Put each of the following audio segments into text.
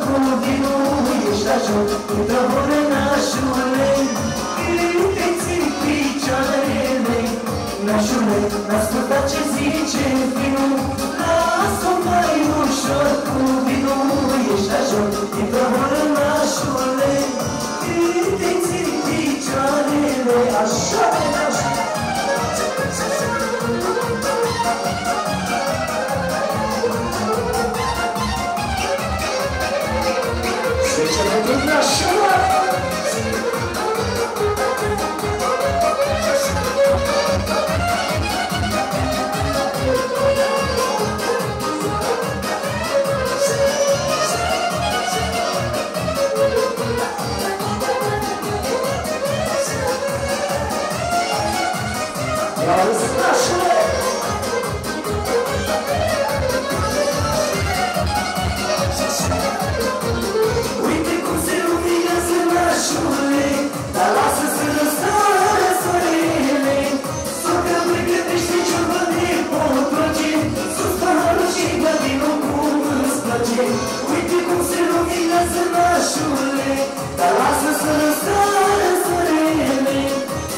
cu vinul, ești la joc, intră nașule, câte-ți picioarele, nașule, n-asculta ce zice vinul, lasă-o mai ușor cu vinul, ești la joc, intră nașule, câte-ți picioarele, așa de nașule. Свеча на нашего! Я спрашиваю! Dar lasă să răsară soarele, socă pregătește ciorbă de potroce, sus paharul și gădinul cum îți place. Uite cum se luminează nașule, dar lasă să răsară soarele,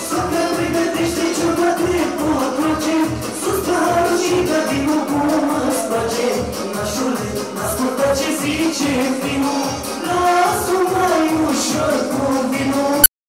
socă pregătește ciorbă de potroce, sus paharul și gădinul cum îți place. Nașule, n-asculta ce zice vinul, lasă-o mai ușor cu vinul.